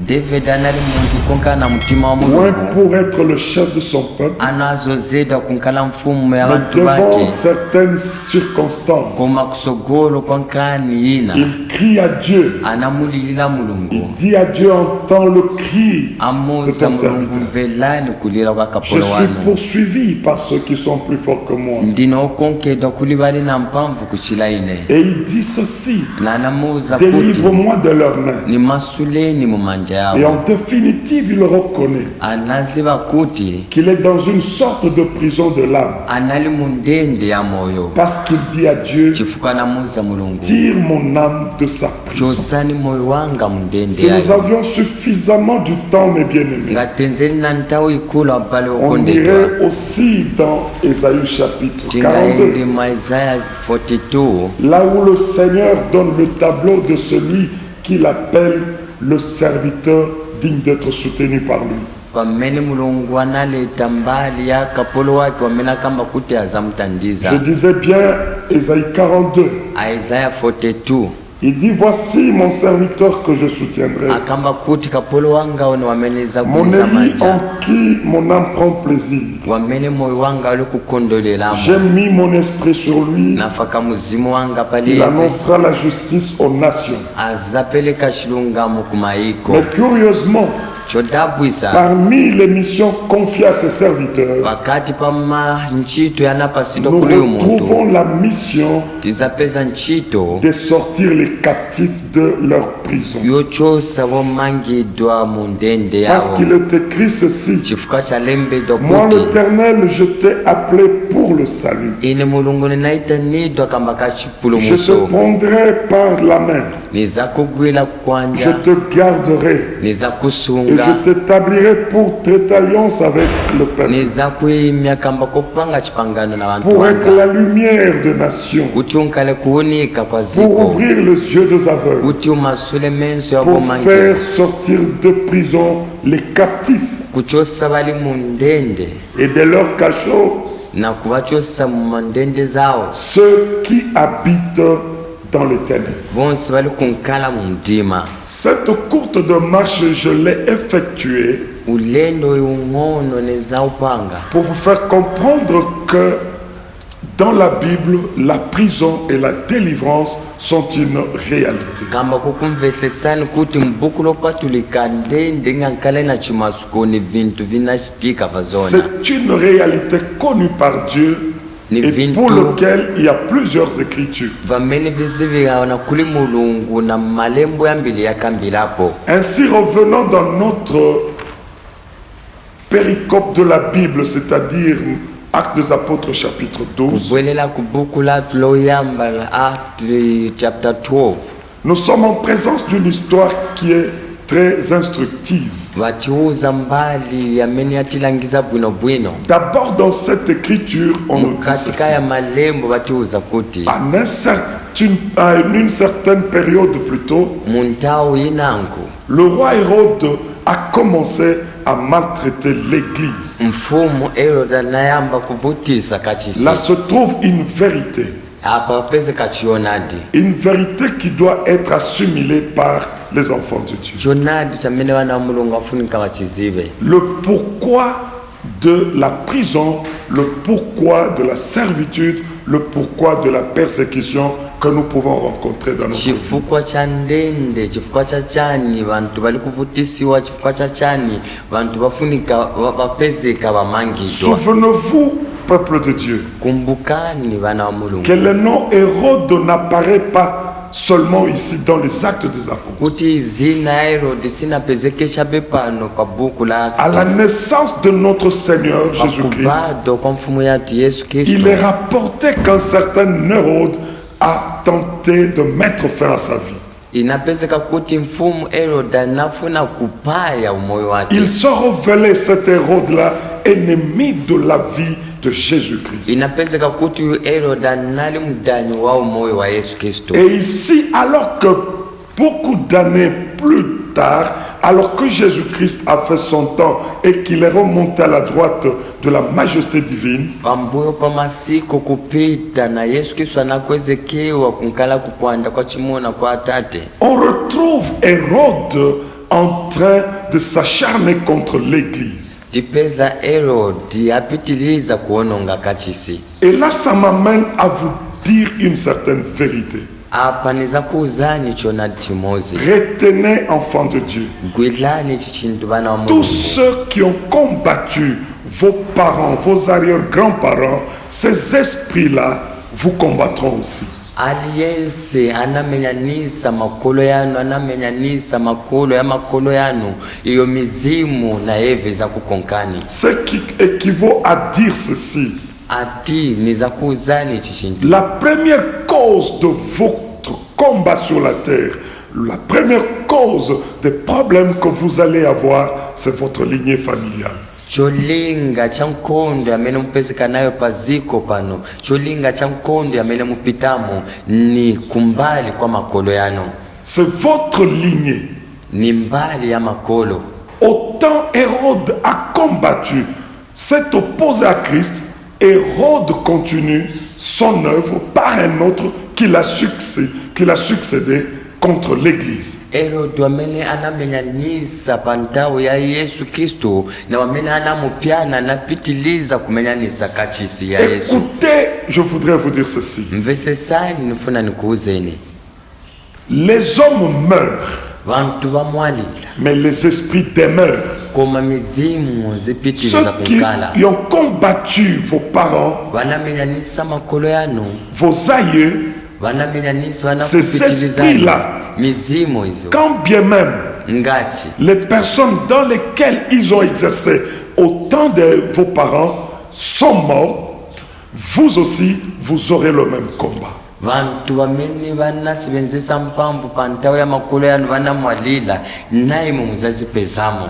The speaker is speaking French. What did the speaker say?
David anali muntu konka na mutima wa loin Mulungu pour être le chef de son peuple, anazozeda kunkala mfumu ya mais bantu devant bake certaines circonstances, koma kusogolo kwankani ina il crie à Dieu. anamulilila Mulungu Il dit à Dieu, entends le cri de amuza ton Mulungu serviteur. mvelani kulila kwa Je kapolo suis wanu poursuivi par ceux qui sont plus forts que moi. ndino konkedwa kuli bali na mpamvu kuchila ine Et il dit ceci, na anamuza kuti délivre-moi de leurs mains. ni masuleni mu manja Et yawo en définitive, il reconnaît anaziba kuti qu'il est dans une sorte de prison de l'âme. anali mundende ya moyo Parce qu'il dit à Dieu, chifukwa anamuza Mulungu tire mon âme de sa prison. chosani moyo wanga mundende Si nous yayo avions suffisamment du temps, mes bien-aimés, ngatenzeli na nthawi ikulu abale on okondedwa irait aussi dans Ésaïe chapitre tingaende 42, mu Isaiah 42 là où le Seigneur donne le tableau de celui qu'il appelle le serviteur digne d'être soutenu par lui. pamene Mulungu analeta mbali ya kapolo wake wamene akamba kuti Je azamuthandiza disais bien Ésaïe 42. Isaiah 42 Il dit, voici mon serviteur que je soutiendrai, akamba kuti kapolo wanga one wamene mon zakuliza Élie manja en qui mon âme prend plaisir. wamene moyo wanga uli kukondolelamo J'ai mis mon esprit sur lui, nafaka muzimu wanga il palive annoncera la justice aux nations. azapeleka chilungamo kumayiko Mais curieusement, chodabwisa parmi les missions confiées à ses serviteurs, wakati pama ntchito yanapasidwa nous kuli umuntu retrouvons la mission tizapeza ntchito de sortir les captifs de leur prison. yochosa bomangidwa mu ndende Parce yawo qu'il est écrit ceci, chifukwa chalembedwa moi kuti l'Éternel, je t'ai appelé pour le salut. ine Mulungu ninaitanidwa kamba ka Je te chipulumuso prendrai par la main, nizakugwila je kukwanja te garderai et nizakusunga je t'établirai pour traiter alliance avec le peuple, nizakuimya kamba kopanga chipangano na bantu pour être wanga la lumière des nations, kuti unkale kuunika kwa pour ziko ouvrir les yeux des aveugles, kuti umasule menso ya pour bomange faire sortir de prison les captifs kuchosa bali mu ndende et de leurs cachots na kubachosa mu mandende zawo ceux qui habitent dans les ténèbres. bonse bali kunkala mu mtima Cette courte démarche, je l'ai effectuée ulendo ung'ono nezinaupanga pour vous faire comprendre que dans la Bible, la prison et la délivrance sont une réalité. kamba kukumvesesani kuti mbuku lopatulika ndende ngankale na chimasukoni vintu vinachitika vazona C'est une réalité connue par Dieu et pour laquelle il y a plusieurs écritures. vamene vizivikana kuli Mulungu na malembo yambili yakambilapo. Ainsi, revenons dans notre péricope de la Bible, c'est-à-dire Actes des Apôtres chapitre 12. kubwelela ku buku latu loyamba la Act chapter 12 Nous sommes en présence d'une histoire qui est très instructive. vatiuza mbali yamene yatilangiza bwinobwino D'abord, dans cette écriture, on nous dit ceci. katika ya malembo vatiuza kuti À une certaine période plutôt, muntawu yinanku le roi Hérode a commencé à maltraiter l'église. mfumu Herode nayamba kuvutisa Là kachisi se trouve une vérité. apa peze kachionadi Une vérité qui doit être assimilée par les enfants de Dieu. chionadi chamene wana wa Mulungu afunika wachizive Le pourquoi de la prison, le pourquoi de la servitude, le pourquoi de la persécution que nous pouvons rencontrer dans notre vie. chifukwa cha ndende chifukwa cha chani vantu vali kuvutisiwa chifukwa cha chani vantu vafunika vapezeka vamangidwa. Souvenez-vous, peuple de Dieu, Kumbukani vana wa Mulungu que le nom Hérode n'apparaît pas seulement ici dans les Actes des Apôtres. kuti zina Herode sinapezekesha pano pa buku la À la naissance de notre Seigneur Jésus-Christ, pakubadwa kwa mfumu yatu Yesu Kristo il est rapporté qu'un certain Hérode a tenté de mettre fin à sa vie. inapezeka kuti mfumu Herode anafuna kupaya umoyo wake. Il se révélait, cet Hérode-là, ennemi de la vie de Jésus-Christ. Inapezeka kuti Herode anali mdani wa umoyo wa Yesu Kristo. Et ici, alors que beaucoup d'années plus tard, alors que Jésus-Christ a fait son temps et qu'il est remonté à la droite de la majesté divine, pambuyo pa masiku kupita na Yesu Kristo anakwezekewa kunkala kukwanda kwa chimuna kwa Atate, on retrouve Hérode en train de s'acharner contre l'Église. tipeza Herodi apitiliza kuononga kachisi. Et là, ça m'amène à vous dire une certaine vérité. Apa niza kuuzani chona chimozi. Retenez, enfants de Dieu, Gwilani chichintu bana wa tous Mungu. ceux qui ont combattu vos parents, vos arrière-grands-parents, ces esprits-là vous combattront aussi. Aliyense anamenyanisa makolo yanu, anamenyanisa makolo ya makolo yanu, iyo mizimu na eve za kukonkani. Ce qui équivaut à dire ceci: Ati niza kuuzani chichintu. la première cause de votre combat sur la terre, la première cause des problèmes que vous allez avoir, c'est votre lignée familiale. Cholinga chankondo amene mupezeka nayo paziko pano, cholinga chankondo amene mupitamo ni kumbali kwa makolo yano, C'est votre lignée. ni mbali ya makolo. Autant Hérode a combattu, s'est opposé à Christ, Hérode continue son œuvre par un autre qui l'a succédé contre l'Église. Herode amene anamenyanisa pantawo ya Yesu Kristo na wamene anamupyana anapitiliza kumenyanisa kachisi ya Yesu. Écoutez, je voudrais vous dire ceci. Mvesesani nifuna nikuuzeni. Les hommes meurent, Vantu bamwalila mais les esprits demeurent. koma mizimu zipitiliza Ceux qui kunkala. ont combattu vos parents, Vanamenyanisa makolo yanu, vos aïeux, vanamenyanisa ces vanakupitiliza esprits-là, mizimu hizo. quand bien même Ngati les personnes dans lesquelles ils ont exercé au temps de vos parents sont mortes, vous aussi, vous aurez le même combat. vantu vamene vanasivenzesa mpamvu pantawo ya makolo yanu vanamwalila naye muzazipezamo.